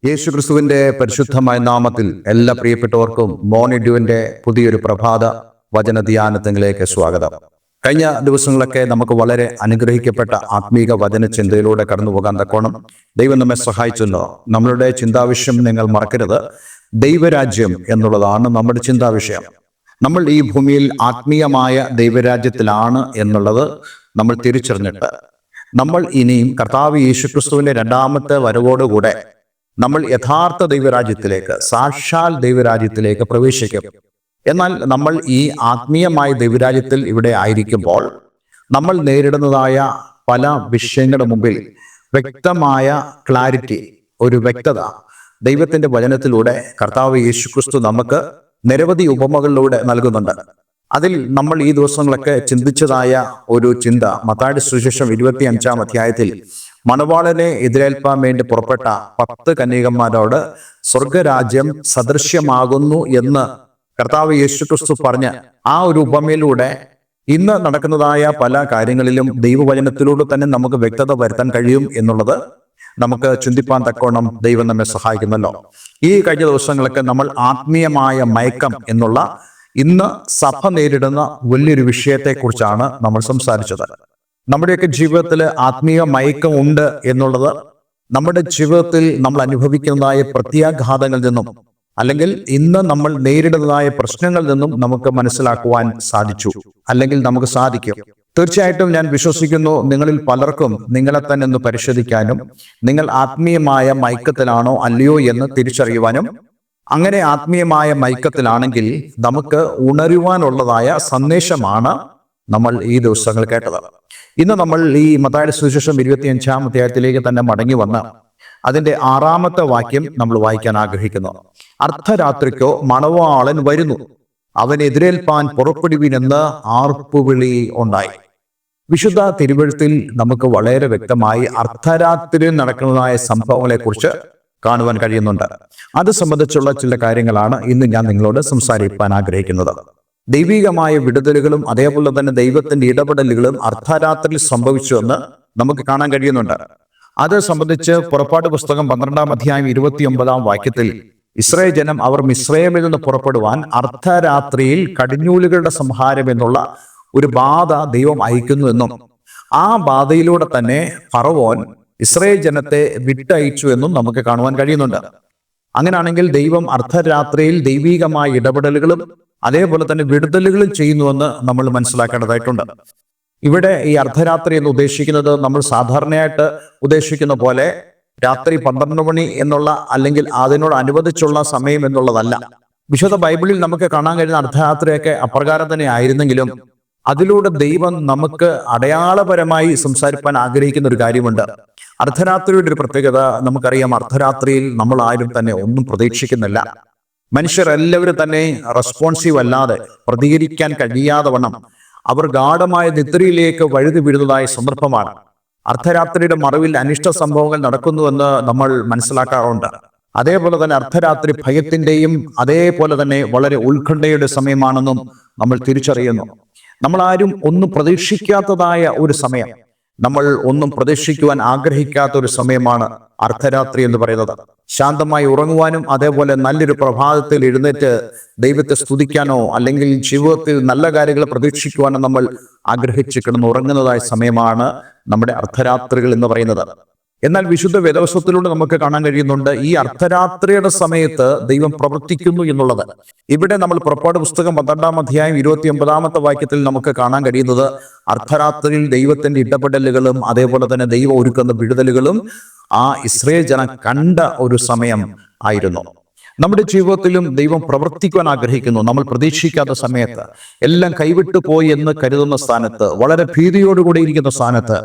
യേശുക്രിസ്തുവിന്റെ പരിശുദ്ധമായ നാമത്തിൽ എല്ലാ പ്രിയപ്പെട്ടവർക്കും മോർണിംഗ് പുതിയൊരു പ്രഭാത വചന ധ്യാനത്തിലേക്ക് സ്വാഗതം. കഴിഞ്ഞ ദിവസങ്ങളൊക്കെ നമുക്ക് വളരെ അനുഗ്രഹിക്കപ്പെട്ട ആത്മീക വചന ചിന്തയിലൂടെ കടന്നു പോകാൻ തക്കോണം ദൈവം നമ്മെ സഹായിച്ചല്ലോ. നമ്മളുടെ ചിന്താവിഷയം നിങ്ങൾ മറക്കരുത്. ദൈവരാജ്യം എന്നുള്ളതാണ് നമ്മുടെ ചിന്താവിഷയം. നമ്മൾ ഈ ഭൂമിയിൽ ആത്മീയമായ ദൈവരാജ്യത്തിലാണ് എന്നുള്ളത് നമ്മൾ തിരിച്ചറിഞ്ഞിട്ട് നമ്മൾ ഇനിയും കർത്താവ് യേശുക്രിസ്തുവിന്റെ രണ്ടാമത്തെ വരവോടുകൂടെ നമ്മൾ യഥാർത്ഥ ദൈവരാജ്യത്തിലേക്ക്, സാക്ഷാൽ ദൈവരാജ്യത്തിലേക്ക് പ്രവേശിക്കും. എന്നാൽ നമ്മൾ ഈ ആത്മീയമായ ദൈവരാജ്യത്തിൽ ഇവിടെ ആയിരിക്കുമ്പോൾ നമ്മൾ നേരിടുന്നതായ പല വിഷയങ്ങളുടെ മുമ്പിൽ വ്യക്തമായ ക്ലാരിറ്റി, ഒരു വ്യക്തത ദൈവത്തിന്റെ വചനത്തിലൂടെ കർത്താവ് യേശുക്രിസ്തു നമുക്ക് നിരവധി ഉപമകളിലൂടെ നൽകുന്നുണ്ട്. അതിൽ നമ്മൾ ഈ ദിവസങ്ങളൊക്കെ ചിന്തിച്ചതായ ഒരു ചിന്ത മത്തായിയുടെ സുവിശേഷം 25-ാം അധ്യായത്തിൽ മണവാളനെ എതിരേൽപ്പാൻ വേണ്ടി പുറപ്പെട്ട 10 കന്യകന്മാരോട് സ്വർഗരാജ്യം സദൃശ്യമാകുന്നു എന്ന് കർത്താവ് യേശുക്രിസ്തു പറഞ്ഞ് ആ ഒരു ഉപമയിലൂടെ ഇന്ന് നടക്കുന്നതായ പല കാര്യങ്ങളിലും ദൈവവചനത്തിലൂടെ തന്നെ നമുക്ക് വ്യക്തത വരുത്താൻ കഴിയും എന്നുള്ളത് നമുക്ക് ചിന്തിപ്പാൻ തക്കോണം ദൈവം നമ്മെ സഹായിക്കുന്നല്ലോ. ഈ കഴിഞ്ഞ ദിവസങ്ങളൊക്കെ നമ്മൾ ആത്മീയമായ മയക്കം എന്നുള്ള ഇന്ന് സഭ നേരിടുന്ന വലിയൊരു വിഷയത്തെക്കുറിച്ചാണ് നമ്മൾ സംസാരിച്ചത്. നമ്മുടെയൊക്കെ ജീവിതത്തിൽ ആത്മീയ മയക്കം ഉണ്ട് എന്നുള്ളത് നമ്മുടെ ജീവിതത്തിൽ നമ്മൾ അനുഭവിക്കുന്നതായ പ്രത്യാഘാതങ്ങളിൽ നിന്നും അല്ലെങ്കിൽ ഇന്ന് നമ്മൾ നേരിടുന്നതായ പ്രശ്നങ്ങളിൽ നിന്നും നമുക്ക് മനസ്സിലാക്കുവാൻ സാധിച്ചു, അല്ലെങ്കിൽ നമുക്ക് സാധിക്കും. തീർച്ചയായിട്ടും ഞാൻ വിശ്വസിക്കുന്നു നിങ്ങളിൽ പലർക്കും നിങ്ങളെ തന്നെ ഒന്ന് പരിശോധിക്കാനും നിങ്ങൾ ആത്മീയമായ മയക്കത്തിലാണോ അല്ലയോ എന്ന് തിരിച്ചറിയുവാനും, അങ്ങനെ ആത്മീയമായ മയക്കത്തിലാണെങ്കിൽ നമുക്ക് ഉണരുവാനുള്ളതായ സന്ദേശമാണ് നമ്മൾ ഈ ദിവസങ്ങൾ കേട്ടത്. ഇന്ന് നമ്മൾ ഈ മത്തായിയുടെ സുവിശേഷം 25-ാം അധ്യായത്തിലേക്ക് തന്നെ മടങ്ങി വന്ന് അതിന്റെ 6-ാമത്തെ വാക്യം നമ്മൾ വായിക്കാൻ ആഗ്രഹിക്കുന്നു. അർദ്ധരാത്രിക്കോ മണവാളൻ വരുന്നു, അവൻ എതിരേൽപ്പാൻ പുറപ്പെടുവിനെന്ന് ആർപ്പുവിളി ഉണ്ടായി. വിശുദ്ധ തിരുവെഴുത്തിൽ നമുക്ക് വളരെ വ്യക്തമായി അർദ്ധരാത്രിയിൽ നടക്കുന്നതായ സംഭവങ്ങളെ കുറിച്ച് കാണുവാൻ കഴിയുന്നുണ്ട്. അത് സംബന്ധിച്ചുള്ള ചില കാര്യങ്ങളാണ് ഇന്ന് ഞാൻ നിങ്ങളോട് സംസാരിക്കാൻ ആഗ്രഹിക്കുന്നത്. ദൈവികമായ വിടുതലുകളും അതേപോലെ തന്നെ ദൈവത്തിന്റെ ഇടപെടലുകളും അർദ്ധരാത്രിയിൽ സംഭവിച്ചുവെന്ന് നമുക്ക് കാണാൻ കഴിയുന്നുണ്ട്. അത് സംബന്ധിച്ച് പുറപ്പാട് പുസ്തകം 12-ാം അധ്യായം 29-ാം വാക്യത്തിൽ ഇസ്രായേൽ ജനം അവർ മിസ്രയീമിൽ നിന്ന് പുറപ്പെടുവാൻ അർദ്ധരാത്രിയിൽ കടിഞ്ഞൂലുകളുടെ സംഹാരം എന്നുള്ള ഒരു ബാധ ദൈവം അയക്കുന്നു എന്നും ആ ബാധയിലൂടെ തന്നെ ഫറവോൻ ഇസ്രായേൽ ജനത്തെ വിട്ടയച്ചു എന്നും നമുക്ക് കാണുവാൻ കഴിയുന്നുണ്ട്. അങ്ങനെയാണെങ്കിൽ ദൈവം അർദ്ധരാത്രിയിൽ ദൈവികമായ ഇടപെടലുകളും അതേപോലെ തന്നെ വിടുതലുകളും ചെയ്യുന്നുവെന്ന് നമ്മൾ മനസ്സിലാക്കേണ്ടതായിട്ടുണ്ട്. ഇവിടെ ഈ അർദ്ധരാത്രി എന്ന് ഉദ്ദേശിക്കുന്നത് നമ്മൾ സാധാരണയായിട്ട് ഉദ്ദേശിക്കുന്ന പോലെ രാത്രി 12 മണി എന്നുള്ള അല്ലെങ്കിൽ അതിനോട് അനുബന്ധിച്ചുള്ള സമയം എന്നുള്ളതല്ല. വിശുദ്ധ ബൈബിളിൽ നമുക്ക് കാണാൻ കഴിയുന്ന അർദ്ധരാത്രിയൊക്കെ അപ്രകാരം തന്നെ ആയിരുന്നെങ്കിലും അതിലൂടെ ദൈവം നമുക്ക് അടയാളപരമായി സംസാരിക്കാൻ ആഗ്രഹിക്കുന്ന ഒരു കാര്യമുണ്ട്. അർദ്ധരാത്രിയുടെ ഒരു പ്രത്യേകത നമുക്കറിയാം. അർദ്ധരാത്രിയിൽ നമ്മൾ ആരും തന്നെ ഒന്നും പ്രതീക്ഷിക്കുന്നില്ല. മനുഷ്യരെല്ലാവരും തന്നെ റെസ്പോൺസീവ് അല്ലാതെ, പ്രതികരിക്കാൻ കഴിയാതെ വണ്ണം അവർ ഗാഢമായ നിദ്രയിലേക്ക് വഴുതി വീഴുന്നതായ സന്ദർഭമാണ്. അർദ്ധരാത്രിയുടെ മറവിൽ അനിഷ്ട സംഭവങ്ങൾ നടക്കുന്നുവെന്ന് നമ്മൾ മനസ്സിലാക്കാറുണ്ട്. അതേപോലെ തന്നെ അർദ്ധരാത്രി ഭയത്തിന്റെയും അതേപോലെ തന്നെ വളരെ ഉത്കണ്ഠയുടെ സമയമാണെന്നും നമ്മൾ തിരിച്ചറിയുന്നു. നമ്മൾ ആരും ഒന്നും പ്രതീക്ഷിക്കാത്തതായ ഒരു സമയം, നമ്മൾ ഒന്നും പ്രതീക്ഷിക്കുവാൻ ആഗ്രഹിക്കാത്ത ഒരു സമയമാണ് അർദ്ധരാത്രി എന്ന് പറയുന്നത്. ശാന്തമായി ഉറങ്ങുവാനും അതേപോലെ നല്ലൊരു പ്രഭാതത്തിൽ എഴുന്നേറ്റ് ദൈവത്തെ സ്തുതിക്കാനോ അല്ലെങ്കിൽ ജീവിതത്തിൽ നല്ല കാര്യങ്ങൾ പ്രതീക്ഷിക്കുവാനോ നമ്മൾ ആഗ്രഹിച്ച് കിടന്ന് ഉറങ്ങുന്നതായ സമയമാണ് നമ്മുടെ അർദ്ധരാത്രികൾ എന്ന് പറയുന്നത്. എന്നാൽ വിശുദ്ധ വേദവസ്തുത്തിലൂടെ നമുക്ക് കാണാൻ കഴിയുന്നുണ്ട് ഈ അർദ്ധരാത്രിയുടെ സമയത്ത് ദൈവം പ്രവർത്തിക്കുന്നു എന്നുള്ളത്. ഇവിടെ നമ്മൾ പുറപ്പാട് പുസ്തകം 12-ാം അധ്യായം 29-ാമത്തെ വാക്യത്തിൽ നമുക്ക് കാണാൻ കഴിയുന്നത് അർദ്ധരാത്രിയിൽ ദൈവത്തിന്റെ ഇടപെടലുകളും അതേപോലെ തന്നെ ദൈവം ഒരുക്കുന്ന വിടുതലുകളും ആ ഇസ്രായേൽ ജനം കണ്ട ഒരു സമയം ആയിരുന്നു. നമ്മുടെ ജീവിതത്തിലും ദൈവം പ്രവർത്തിക്കുവാൻ ആഗ്രഹിക്കുന്നു. നമ്മൾ പ്രതീക്ഷിക്കാത്ത സമയത്ത്, എല്ലാം കൈവിട്ടു പോയി എന്ന് കരുതുന്ന സ്ഥാനത്ത്, വളരെ ഭീതിയോടുകൂടി ഇരിക്കുന്ന സ്ഥാനത്ത്,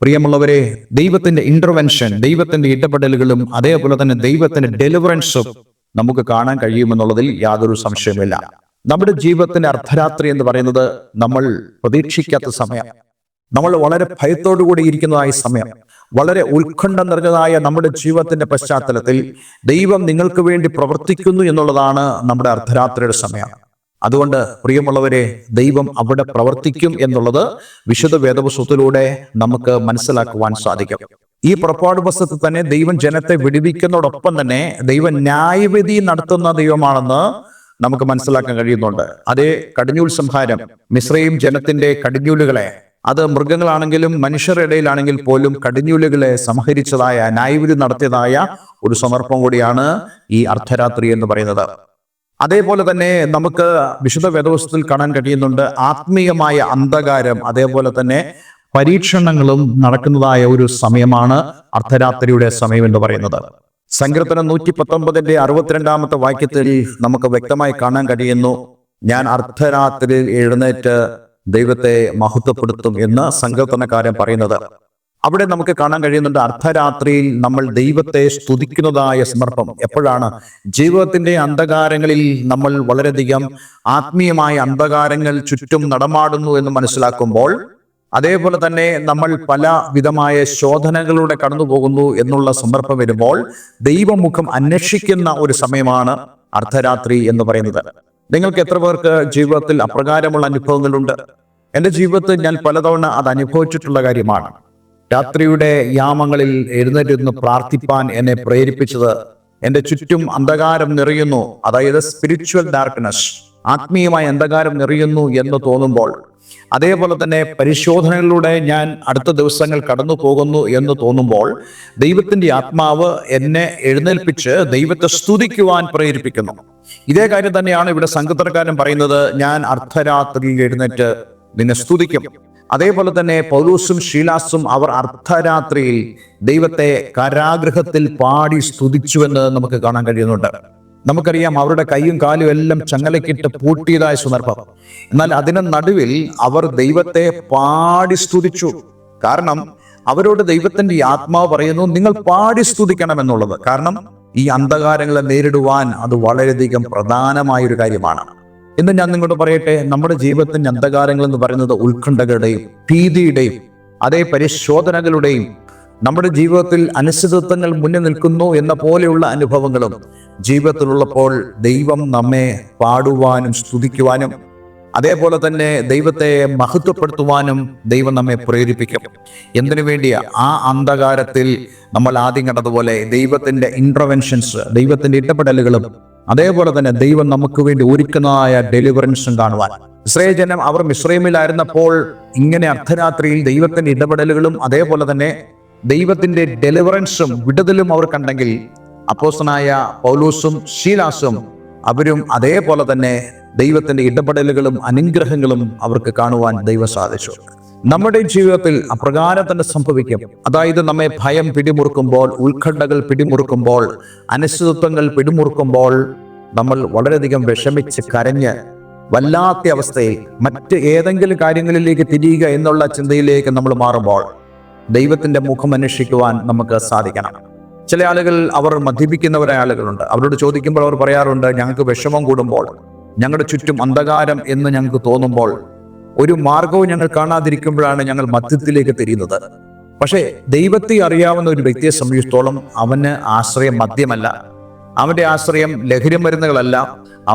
പ്രിയമുള്ളവരെ, ദൈവത്തിന്റെ ഇന്റർവെൻഷൻ, ദൈവത്തിന്റെ ഇടപെടലുകളും അതേപോലെ തന്നെ ദൈവത്തിന്റെ ഡെലിവറൻസും നമുക്ക് കാണാൻ കഴിയുമെന്നുള്ളതിൽ യാതൊരു സംശയമില്ല. നമ്മുടെ ജീവിതത്തിന്റെ അർദ്ധരാത്രി എന്ന് പറയുന്നത് നമ്മൾ പ്രതീക്ഷിക്കാത്ത സമയം, നമ്മൾ വളരെ ഭയത്തോടുകൂടി ഇരിക്കുന്നതായ സമയം, വളരെ ഉത്കണ്ഠ നിറഞ്ഞതായ നമ്മുടെ ജീവിതത്തിന്റെ പശ്ചാത്തലത്തിൽ ദൈവം നിങ്ങൾക്ക് വേണ്ടി പ്രവർത്തിക്കുന്നു എന്നുള്ളതാണ് നമ്മുടെ അർദ്ധരാത്രിയുടെ സമയം. അതുകൊണ്ട് പ്രിയമുള്ളവരെ, ദൈവം അവിടെ പ്രവർത്തിക്കും എന്നുള്ളത് വിശുദ്ധ വേദപുസ്തകത്തിലൂടെ നമുക്ക് മനസ്സിലാക്കുവാൻ സാധിക്കും. ഈ പുറപ്പാട് പുസ്തകത്തിൽ തന്നെ ദൈവം ജനത്തെ വിടുവിക്കുന്നതോടൊപ്പം തന്നെ ദൈവം ന്യായവിധി നടത്തുന്ന ദൈവമാണെന്ന് നമുക്ക് മനസ്സിലാക്കാൻ കഴിയുന്നുണ്ട്. അതേ കടിഞ്ഞൂൽ സംഹാരം, മിസ്രയീം ജനത്തിന്റെ കടിഞ്ഞൂലുകളെ, അത് മൃഗങ്ങളാണെങ്കിലും മനുഷ്യരുടെ ഇടയിലാണെങ്കിൽ പോലും കടിഞ്ഞൂലുകളെ സംഹരിച്ചതായ, ന്യായവിധി നടത്തിയതായ ഒരു സന്ദർഭം കൂടിയാണ് ഈ അർദ്ധരാത്രി എന്ന് പറയുന്നത്. അതേപോലെ തന്നെ നമുക്ക് വിശുദ്ധ വേദപുസ്തകത്തിൽ കാണാൻ കഴിയുന്നുണ്ട് ആത്മീയമായ അന്ധകാരം, അതേപോലെ തന്നെ പരീക്ഷണങ്ങളും നടക്കുന്നതായ ഒരു സമയമാണ് അർദ്ധരാത്രിയുടെ സമയം എന്ന് പറയുന്നത്. സങ്കീർത്തനം 119 വാക്യത്തിൽ നമുക്ക് വ്യക്തമായി കാണാൻ കഴിയുന്നു, ഞാൻ അർദ്ധരാത്രിയിൽ എഴുന്നേറ്റ് ദൈവത്തെ മഹത്വപ്പെടുത്തും എന്ന് സങ്കീർത്തനക്കാരൻ പറയുന്നത്. അവിടെ നമുക്ക് കാണാൻ കഴിയുന്നുണ്ട് അർദ്ധരാത്രിയിൽ നമ്മൾ ദൈവത്തെ സ്തുതിക്കുന്നതായ സന്ദർഭം എപ്പോഴാണ്? ജീവിതത്തിന്റെ അന്ധകാരങ്ങളിൽ നമ്മൾ വളരെയധികം ആത്മീയമായ അന്ധകാരങ്ങൾ ചുറ്റും നടമാടുന്നു എന്ന് മനസ്സിലാക്കുമ്പോൾ, അതേപോലെ തന്നെ നമ്മൾ പല വിധമായ ശോധനകളിലൂടെ കടന്നു പോകുന്നു എന്നുള്ള സന്ദർഭം വരുമ്പോൾ ദൈവമുഖം അന്വേഷിക്കുന്ന ഒരു സമയമാണ് അർദ്ധരാത്രി എന്ന് പറയുന്നത്. നിങ്ങൾക്ക് എത്ര പേർക്ക് ജീവിതത്തിൽ അപ്രകാരമുള്ള അനുഭവങ്ങളുണ്ട്? എൻ്റെ ജീവിതത്തിൽ ഞാൻ പലതവണ അത് അനുഭവിച്ചിട്ടുള്ള കാര്യമാണ്. രാത്രിയുടെ യാമങ്ങളിൽ എഴുന്നേറ്റ് പ്രാർത്ഥിപ്പാൻ എന്നെ പ്രേരിപ്പിച്ചത് എൻ്റെ ചുറ്റും അന്ധകാരം നിറയുന്നു, അതായത് സ്പിരിച്വൽ ഡാർക്ക്നെസ്, ആത്മീയമായ അന്ധകാരം നിറയുന്നു എന്ന് തോന്നുമ്പോൾ, അതേപോലെ തന്നെ പരിശോധനകളിലൂടെ ഞാൻ അടുത്ത ദിവസങ്ങൾ കടന്നു പോകുന്നു എന്ന് തോന്നുമ്പോൾ ദൈവത്തിന്റെ ആത്മാവ് എന്നെ എഴുന്നേൽപ്പിച്ച് ദൈവത്തെ സ്തുതിക്കുവാൻ പ്രേരിപ്പിക്കുന്നു. ഇതേ കാര്യം തന്നെയാണ് ഇവിടെ സങ്കീർത്തനക്കാരൻ പറയുന്നത്, ഞാൻ അർദ്ധരാത്രിയിൽ എഴുന്നേറ്റ് നിന്നെ സ്തുതിക്കും. അതേപോലെ തന്നെ പൗലോസും ശീലാസും അവർ അർദ്ധരാത്രിയിൽ ദൈവത്തെ കാരാഗൃഹത്തിൽ പാടി സ്തുതിച്ചുവെന്ന് നമുക്ക് കാണാൻ കഴിയുന്നുണ്ട്. നമുക്കറിയാം അവരുടെ കൈയും കാലും എല്ലാം ചങ്ങലക്കിട്ട് പൂട്ടിയതായ സന്ദർഭം. എന്നാൽ അതിന് നടുവിൽ അവർ ദൈവത്തെ പാടി സ്തുതിച്ചു. കാരണം അവരോട് ദൈവത്തിന്റെ ആത്മാവ് പറയുന്നു, നിങ്ങൾ പാടി സ്തുതിക്കണം എന്നുള്ളത്. കാരണം ഈ അന്ധകാരങ്ങളെ നേരിടുവാൻ അത് വളരെയധികം പ്രധാനമായൊരു കാര്യമാണ്. ഇന്ന് ഞാൻ നിങ്ങളോട് പറയട്ടെ, നമ്മുടെ ജീവിതത്തിന്റെ അന്ധകാരങ്ങൾ എന്ന് പറയുന്നത് ഉത്കണ്ഠകളുടെയും ഭീതിയുടെയും അതേ പരിശോധനകളുടെയും, നമ്മുടെ ജീവിതത്തിൽ അനിശ്ചിതത്വങ്ങൾ മുന്നിൽ നിൽക്കുന്നു എന്ന പോലെയുള്ള അനുഭവങ്ങളും ജീവിതത്തിലുള്ളപ്പോൾ ദൈവം നമ്മെ പാടുവാനും സ്തുതിക്കുവാനും അതേപോലെ തന്നെ ദൈവത്തെ മഹത്വപ്പെടുത്തുവാനും ദൈവം നമ്മെ പ്രേരിപ്പിക്കും. എന്തിനു വേണ്ടിയാ? ആ അന്ധകാരത്തിൽ നമ്മൾ ആദ്യം കണ്ടതുപോലെ ദൈവത്തിന്റെ ഇന്റർവെൻഷൻസ്, ദൈവത്തിന്റെ ഇടപെടലുകളും അതേപോലെ തന്നെ ദൈവം നമുക്ക് വേണ്ടി ഒരുക്കുന്നതായ ഡെലിവറൻസും കാണുവാൻ. ഇസ്രായേൽ ജനം അവർ മിസ്രൈമിലായിരുന്നപ്പോൾ ഇങ്ങനെ അർദ്ധരാത്രിയിൽ ദൈവത്തിന്റെ ഇടപെടലുകളും അതേപോലെ തന്നെ ദൈവത്തിന്റെ ഡെലിവറൻസും വിടുതലും അവർ കണ്ടെങ്കിൽ, അപ്പോസ്തലനായ പൗലോസും ശീലാസും അവരും അതേപോലെ തന്നെ ദൈവത്തിന്റെ ഇടപെടലുകളും അനുഗ്രഹങ്ങളും അവർക്ക് കാണുവാൻ ദൈവം സാധിച്ചു. നമ്മുടെ ജീവിതത്തിൽ അപ്രകാരം തന്നെ സംഭവിക്കും. അതായത് നമ്മെ ഭയം പിടിമുറുക്കുമ്പോൾ, ഉത്കണ്ഠകൾ പിടിമുറുക്കുമ്പോൾ, അനിശ്ചിതത്വങ്ങൾ പിടിമുറുക്കുമ്പോൾ നമ്മൾ വളരെയധികം വിഷമിച്ച് കരഞ്ഞ് വല്ലാത്ത അവസ്ഥയിൽ മറ്റ് ഏതെങ്കിലും കാര്യങ്ങളിലേക്ക് തിരിയുക എന്നുള്ള ചിന്തയിലേക്ക് നമ്മൾ മാറുമ്പോൾ ദൈവത്തിന്റെ മുഖം അന്വേഷിക്കുവാൻ നമുക്ക് സാധിക്കണം. ചില ആളുകൾ അവർ മദ്യപിക്കുന്നവരായ ആളുകളുണ്ട്. അവരോട് ചോദിക്കുമ്പോൾ അവർ പറയാറുണ്ട്, ഞങ്ങൾക്ക് വിഷമം കൂടുമ്പോൾ, ഞങ്ങളുടെ ചുറ്റും അന്ധകാരം എന്ന് ഞങ്ങൾക്ക് തോന്നുമ്പോൾ, ഒരു മാർഗവും ഞങ്ങൾ കാണാതിരിക്കുമ്പോഴാണ് ഞങ്ങൾ മദ്യത്തിലേക്ക് തിരിയുന്നത്. പക്ഷേ ദൈവത്തെ അറിയാവുന്ന ഒരു വ്യക്തിയെ സംബന്ധിച്ചിടത്തോളം അവന് ആശ്രയം മദ്യമല്ല, അവന്റെ ആശ്രയം ലഹരി മരുന്നുകളല്ല,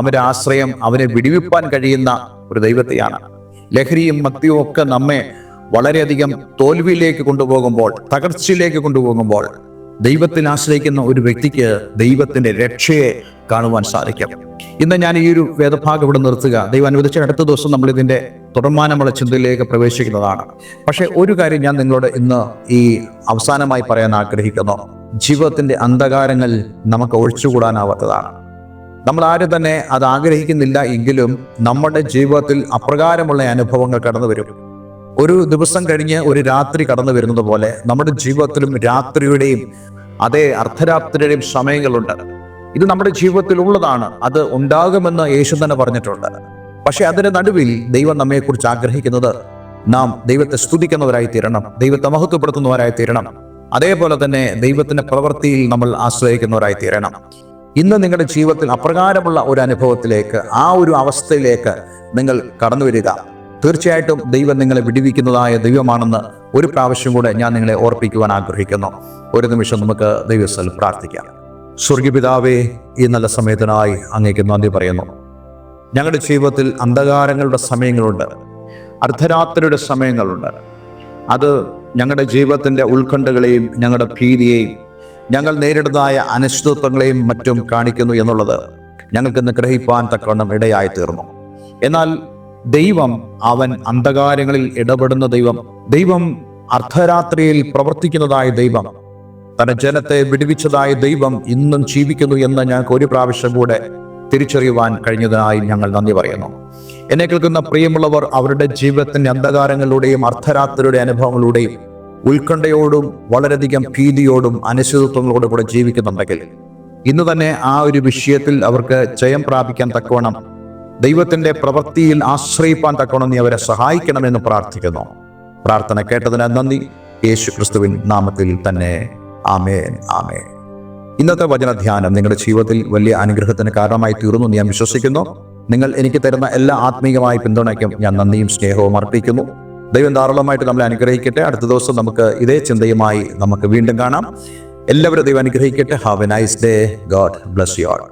അവന്റെ ആശ്രയം അവനെ വിടിവിപ്പാൻ കഴിയുന്ന ഒരു ദൈവത്തെയാണ്. ലഹരിയും മദ്യവും ഒക്കെ നമ്മെ വളരെയധികം തോൽവിയിലേക്ക് കൊണ്ടുപോകുമ്പോൾ, തകർച്ചയിലേക്ക് കൊണ്ടുപോകുമ്പോൾ ദൈവത്തിൽ ആശ്രയിക്കുന്ന ഒരു വ്യക്തിക്ക് ദൈവത്തിന്റെ രക്ഷയെ കാണുവാൻ സാധിക്കും. ഇന്ന് ഞാൻ ഈ ഒരു വേദഭാഗം ഇവിടെ നിർത്തുക. ദൈവം അനുവദിച്ച അടുത്ത ദിവസം നമ്മൾ ഇതിന്റെ തുടർമാനമുള്ള ചിന്തയിലേക്ക് പ്രവേശിക്കുന്നതാണ്. പക്ഷെ ഒരു കാര്യം ഞാൻ നിങ്ങളോട് ഇന്ന് ഈ അവസാനമായി പറയാൻ ആഗ്രഹിക്കുന്നു. ജീവിതത്തിന്റെ അന്ധകാരങ്ങൾ നമുക്ക് ഒഴിച്ചുകൂടാനാവാത്തതാണ്. നമ്മൾ ആരും തന്നെ അത് ആഗ്രഹിക്കുന്നില്ല എങ്കിലും നമ്മുടെ ജീവിതത്തിൽ അപ്രകാരമുള്ള അനുഭവങ്ങൾ കടന്നു വരും. ഒരു ദിവസം കഴിഞ്ഞ് ഒരു രാത്രി കടന്നു വരുന്നത് പോലെ നമ്മുടെ ജീവിതത്തിലും രാത്രിയുടെയും അതേ അർദ്ധരാത്രിയുടെയും സമയങ്ങളുണ്ട്. ഇത് നമ്മുടെ ജീവിതത്തിൽ ഉള്ളതാണ്. അത് ഉണ്ടാകുമെന്ന് യേശു തന്നെ പറഞ്ഞിട്ടുണ്ട്. പക്ഷെ അതിന്റെ നടുവിൽ ദൈവം നമ്മെക്കുറിച്ച് ആഗ്രഹിക്കുന്നത് നാം ദൈവത്തെ സ്തുതിക്കുന്നവരായി തീരണം, ദൈവത്തെ മഹത്വപ്പെടുത്തുന്നവരായി തീരണം, അതേപോലെ തന്നെ ദൈവത്തിന്റെ പ്രവൃത്തിയിൽ നമ്മൾ ആശ്രയിക്കുന്നവരായി തീരണം. ഇന്ന് നിങ്ങളുടെ ജീവിതത്തിൽ അപ്രകാരമുള്ള ഒരു അനുഭവത്തിലേക്ക്, ആ ഒരു അവസ്ഥയിലേക്ക് നിങ്ങൾ കടന്നു വരിക. തീർച്ചയായിട്ടും ദൈവം നിങ്ങളെ വിടുവിക്കുന്നതായ ദൈവമാണെന്ന് ഒരു പ്രാവശ്യം കൂടെ ഞാൻ നിങ്ങളെ ഓർപ്പിക്കുവാൻ ആഗ്രഹിക്കുന്നു. ഒരു നിമിഷം നമുക്ക് ദൈവത്തിൽ പ്രാർത്ഥിക്കാം. സ്വർഗീയപിതാവേ, ഈ നല്ല സമയത്തിനായി അങ്ങേക്ക് നന്ദി പറയുന്നു. ഞങ്ങളുടെ ജീവിതത്തിൽ അന്ധകാരങ്ങളുടെ സമയങ്ങളുണ്ട്, അർദ്ധരാത്രിയുടെ സമയങ്ങളുണ്ട്. അത് ഞങ്ങളുടെ ജീവിതത്തിൻ്റെ ഉത്കണ്ഠകളെയും ഞങ്ങളുടെ ഭീതിയെയും ഞങ്ങൾ നേരിടുന്നതായ അനിശ്ചിതത്വങ്ങളെയും മറ്റും കാണിക്കുന്നു എന്നുള്ളത് ഞങ്ങൾക്കിന്ന് ഗ്രഹിപ്പാൻ തക്കവണ്ണം ഇടയായി തീർന്നു. എന്നാൽ ദൈവം, അവൻ അന്ധകാരങ്ങളിൽ ഇടപെടുന്ന ദൈവം അർദ്ധരാത്രിയിൽ പ്രവർത്തിക്കുന്നതായ ദൈവം, തന്റെ ജനത്തെ വിടുവിച്ചതായ ദൈവം ഇന്നും ജീവിക്കുന്നു എന്ന് ഞങ്ങൾക്ക് ഒരു പ്രാവശ്യം കൂടെ തിരിച്ചറിയുവാൻ കഴിഞ്ഞതായി ഞങ്ങൾ നന്ദി പറയുന്നു. എന്നെ കേൾക്കുന്ന പ്രിയമുള്ളവർ, അവരുടെ ജീവിതത്തിന്റെ അന്ധകാരങ്ങളിലൂടെയും അർദ്ധരാത്രിയുടെ അനുഭവങ്ങളിലൂടെയും ഉത്കണ്ഠയോടും വളരെയധികം ഭീതിയോടും അനിശ്ചിതത്വങ്ങളോടും കൂടെ ജീവിക്കുന്നുണ്ടെങ്കിൽ ഇന്ന് തന്നെ ആ ഒരു വിഷയത്തിൽ അവർക്ക് ജയം പ്രാപിക്കാൻ തക്കവണ്ണം ദൈവത്തിന്റെ പ്രവൃത്തിയിൽ ആശ്രയിപ്പാൻ തക്കവണ്ണം നീ അവരെ സഹായിക്കണമെന്ന് പ്രാർത്ഥിക്കുന്നു. പ്രാർത്ഥന കേട്ടതിന് നന്ദി. യേശു ക്രിസ്തുവിൻ നാമത്തിൽ തന്നെ ആമേൻ, ആമേൻ. ഇന്നത്തെ വചനധ്യാനം നിങ്ങളുടെ ജീവിതത്തിൽ വലിയ അനുഗ്രഹത്തിന് കാരണമായി തീർന്നു ഞാൻ വിശ്വസിക്കുന്നു. നിങ്ങൾ എനിക്ക് തരുന്ന എല്ലാ ആത്മീയമായ പിന്തുണയ്ക്കും ഞാൻ നന്ദിയും സ്നേഹവും അർപ്പിക്കുന്നു. ദൈവം ധാരാളമായിട്ട് നമ്മളെ അനുഗ്രഹിക്കട്ടെ. അടുത്ത ദിവസം നമുക്ക് ഇതേ ചിന്തയുമായി നമുക്ക് വീണ്ടും കാണാം. എല്ലാവരും ദൈവം അനുഗ്രഹിക്കട്ടെ. Have A nice day. God bless you all.